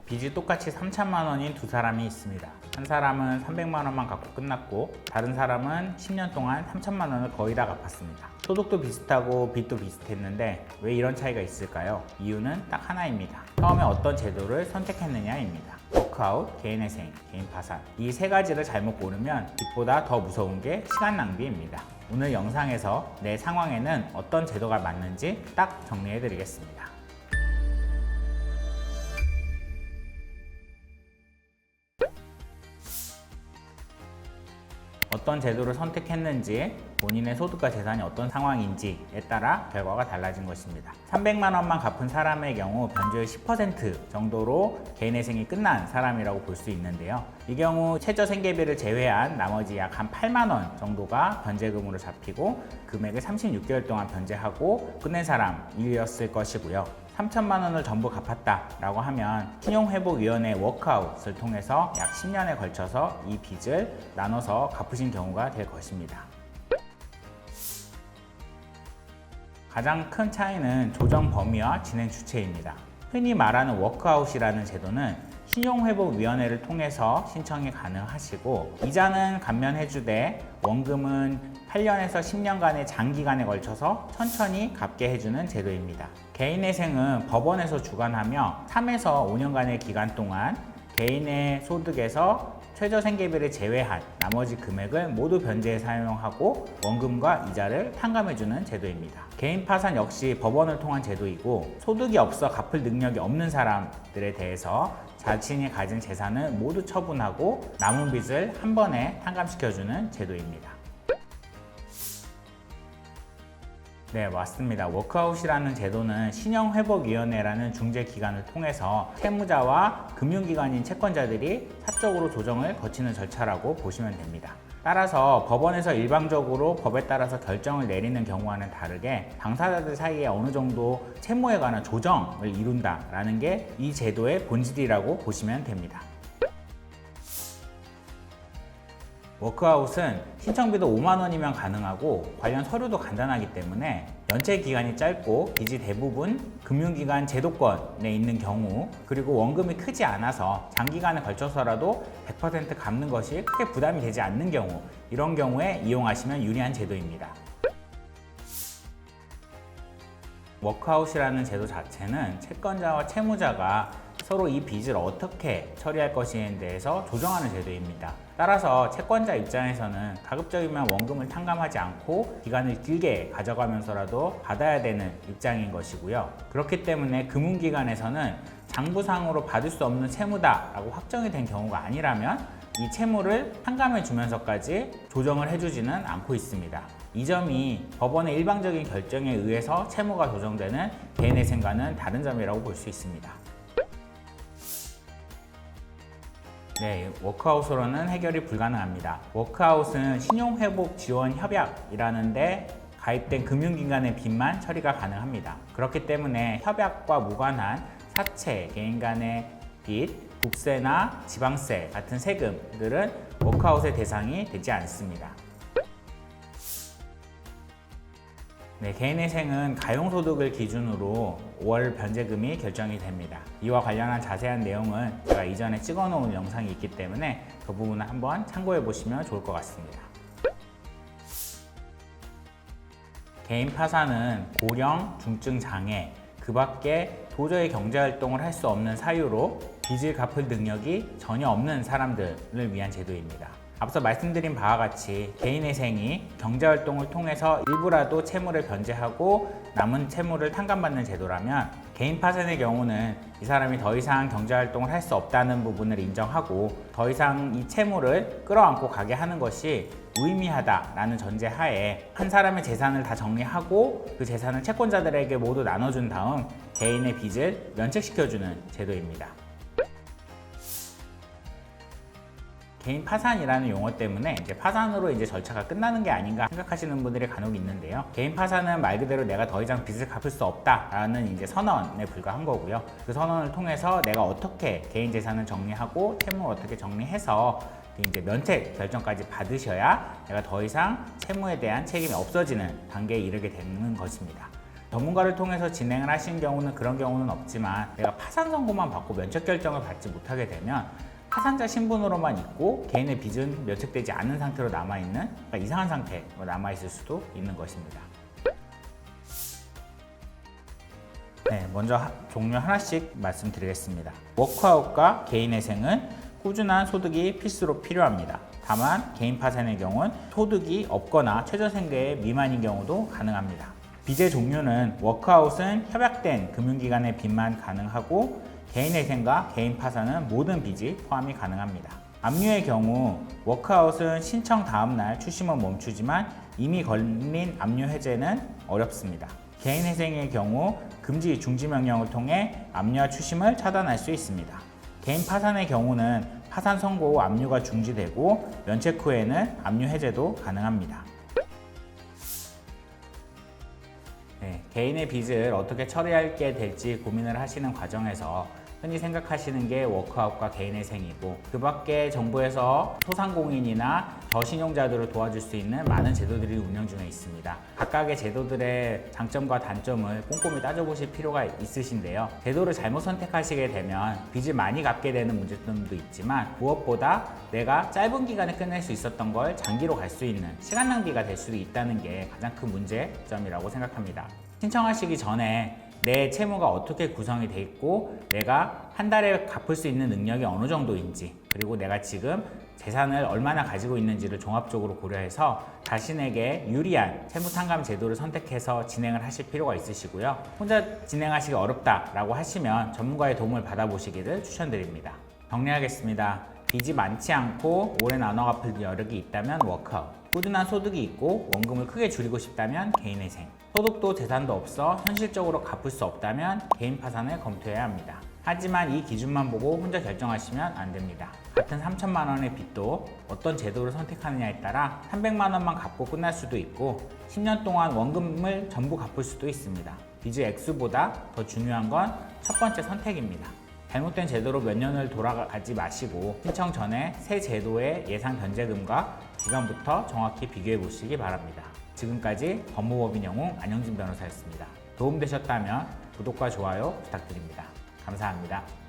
빚이 똑같이 3천만 원인 두 사람이 있습니다. 한 사람은 300만 원만 갚고 끝났고 다른 사람은 10년 동안 3천만 원을 거의 다 갚았습니다. 소득도 비슷하고 빚도 비슷했는데 왜 이런 차이가 있을까요? 이유는 딱 하나입니다. 처음에 어떤 제도를 선택했느냐입니다. 워크아웃, 개인회생, 개인 파산, 이 세 가지를 잘못 고르면 빚보다 더 무서운 게 시간 낭비입니다. 오늘 영상에서 내 상황에는 어떤 제도가 맞는지 딱 정리해 드리겠습니다. 어떤 제도를 선택했는지, 본인의 소득과 재산이 어떤 상황인지에 따라 결과가 달라진 것입니다. 300만 원만 갚은 사람의 경우 변제율 10% 정도로 개인회생이 끝난 사람이라고 볼 수 있는데요. 이 경우 최저 생계비를 제외한 나머지 약 한 8만 원 정도가 변제금으로 잡히고 금액을 36개월 동안 변제하고 끝낸 사람이었을 것이고요. 3천만 원을 전부 갚았다라고 하면 신용회복위원회 워크아웃을 통해서 약 10년에 걸쳐서 이 빚을 나눠서 갚으신 경우가 될 것입니다. 가장 큰 차이는 조정 범위와 진행 주체입니다. 흔히 말하는 워크아웃이라는 제도는 신용회복위원회를 통해서 신청이 가능하시고 이자는 감면해주되 원금은 8년에서 10년간의 장기간에 걸쳐서 천천히 갚게 해주는 제도입니다. 개인회생은 법원에서 주관하며 3에서 5년간의 기간 동안 개인의 소득에서 최저생계비를 제외한 나머지 금액을 모두 변제에 사용하고 원금과 이자를 탕감해주는 제도입니다. 개인 파산 역시 법원을 통한 제도이고 소득이 없어 갚을 능력이 없는 사람들에 대해서 자신이 가진 재산을 모두 처분하고 남은 빚을 한 번에 탕감시켜주는 제도입니다. 네, 맞습니다. 워크아웃이라는 제도는 신용회복위원회라는 중재기관을 통해서 채무자와 금융기관인 채권자들이 사적으로 조정을 거치는 절차라고 보시면 됩니다. 따라서 법원에서 일방적으로 법에 따라서 결정을 내리는 경우와는 다르게 당사자들 사이에 어느 정도 채무에 관한 조정을 이룬다라는 게 이 제도의 본질이라고 보시면 됩니다. 워크아웃은 신청비도 5만 원이면 가능하고 관련 서류도 간단하기 때문에 연체 기간이 짧고 빚이 대부분 금융기관 제도권에 있는 경우 그리고 원금이 크지 않아서 장기간에 걸쳐서라도 100% 갚는 것이 크게 부담이 되지 않는 경우 이런 경우에 이용하시면 유리한 제도입니다. 워크아웃이라는 제도 자체는 채권자와 채무자가 서로 이 빚을 어떻게 처리할 것인에 대해서 조정하는 제도입니다. 따라서 채권자 입장에서는 가급적이면 원금을 탕감하지 않고 기간을 길게 가져가면서라도 받아야 되는 입장인 것이고요. 그렇기 때문에 금융기관에서는 장부상으로 받을 수 없는 채무다라고 확정이 된 경우가 아니라면 이 채무를 탕감해 주면서까지 조정을 해주지는 않고 있습니다. 이 점이 법원의 일방적인 결정에 의해서 채무가 조정되는 개인회생과는 다른 점이라고 볼 수 있습니다. 네, 워크아웃으로는 해결이 불가능합니다. 워크아웃은 신용회복지원협약이라는 데 가입된 금융기관의 빚만 처리가 가능합니다. 그렇기 때문에 협약과 무관한 사채, 개인 간의 빚, 국세나 지방세 같은 세금들은 워크아웃의 대상이 되지 않습니다. 네, 개인회생은 가용소득을 기준으로 월 변제금이 결정이 됩니다. 이와 관련한 자세한 내용은 제가 이전에 찍어놓은 영상이 있기 때문에 그 부분을 한번 참고해 보시면 좋을 것 같습니다. 개인 파산은 고령, 중증 장애, 그 밖에 도저히 경제활동을 할 수 없는 사유로 빚을 갚을 능력이 전혀 없는 사람들을 위한 제도입니다. 앞서 말씀드린 바와 같이 개인회생이 경제활동을 통해서 일부라도 채무를 변제하고 남은 채무를 탕감받는 제도라면 개인 파산의 경우는 이 사람이 더 이상 경제활동을 할 수 없다는 부분을 인정하고 더 이상 이 채무를 끌어안고 가게 하는 것이 무의미하다라는 전제하에 한 사람의 재산을 다 정리하고 그 재산을 채권자들에게 모두 나눠준 다음 개인의 빚을 면책시켜주는 제도입니다. 개인 파산이라는 용어 때문에 파산으로 절차가 끝나는 게 아닌가 생각하시는 분들이 간혹 있는데요. 개인 파산은 말 그대로 내가 더 이상 빚을 갚을 수 없다라는 선언에 불과한 거고요. 그 선언을 통해서 내가 어떻게 개인 재산을 정리하고 채무를 어떻게 정리해서 면책 결정까지 받으셔야 내가 더 이상 채무에 대한 책임이 없어지는 단계에 이르게 되는 것입니다. 전문가를 통해서 진행을 하신 경우는 그런 경우는 없지만 내가 파산 선고만 받고 면책 결정을 받지 못하게 되면 파산자 신분으로만 있고 개인의 빚은 면책되지 않은 상태로 남아있는 그러니까 이상한 상태로 남아있을 수도 있는 것입니다. 네, 먼저 종류 하나씩 말씀드리겠습니다. 워크아웃과 개인회생은 꾸준한 소득이 필수로 필요합니다. 다만 개인 파산의 경우는 소득이 없거나 최저생계 미만인 경우도 가능합니다. 빚의 종류는 워크아웃은 협약된 금융기관의 빚만 가능하고 개인회생과 개인 파산은 모든 빚이 포함이 가능합니다. 압류의 경우 워크아웃은 신청 다음날 출심은 멈추지만 이미 걸린 압류 해제는 어렵습니다. 개인회생의 경우 금지 중지 명령을 통해 압류와 추심을 차단할 수 있습니다. 개인 파산의 경우는 파산 선고 후 압류가 중지되고 면책 후에는 압류 해제도 가능합니다. 개인의 빚을 어떻게 처리하게 될지 고민을 하시는 과정에서 흔히 생각하시는 게 워크아웃과 개인회생이고 그 밖에 정부에서 소상공인이나 저신용자들을 도와줄 수 있는 많은 제도들이 운영 중에 있습니다. 각각의 제도들의 장점과 단점을 꼼꼼히 따져보실 필요가 있으신데요. 제도를 잘못 선택하시게 되면 빚을 많이 갚게 되는 문제점도 있지만 무엇보다 내가 짧은 기간에 끝낼 수 있었던 걸 장기로 갈 수 있는 시간 낭비가 될 수도 있다는 게 가장 큰 문제점이라고 생각합니다. 신청하시기 전에 내 채무가 어떻게 구성이 돼 있고 내가 한 달에 갚을 수 있는 능력이 어느 정도인지 그리고 내가 지금 재산을 얼마나 가지고 있는지를 종합적으로 고려해서 자신에게 유리한 채무상감 제도를 선택해서 진행을 하실 필요가 있으시고요. 혼자 진행하시기 어렵다라고 하시면 전문가의 도움을 받아보시기를 추천드립니다. 정리하겠습니다. 빚이 많지 않고 오래 나눠 갚을 여력이 있다면 워크아웃, 꾸준한 소득이 있고 원금을 크게 줄이고 싶다면 개인회생, 소득도 재산도 없어 현실적으로 갚을 수 없다면 개인 파산을 검토해야 합니다. 하지만 이 기준만 보고 혼자 결정하시면 안 됩니다. 같은 3천만 원의 빚도 어떤 제도를 선택하느냐에 따라 300만 원만 갚고 끝날 수도 있고 10년 동안 원금을 전부 갚을 수도 있습니다. 빚의 액수보다 더 중요한 건 첫 번째 선택입니다. 잘못된 제도로 몇 년을 돌아가지 마시고 신청 전에 새 제도의 예상 변제금과 기간부터 정확히 비교해 보시기 바랍니다. 지금까지 법무법인 영웅 안영진 변호사였습니다. 도움되셨다면 구독과 좋아요 부탁드립니다. 감사합니다.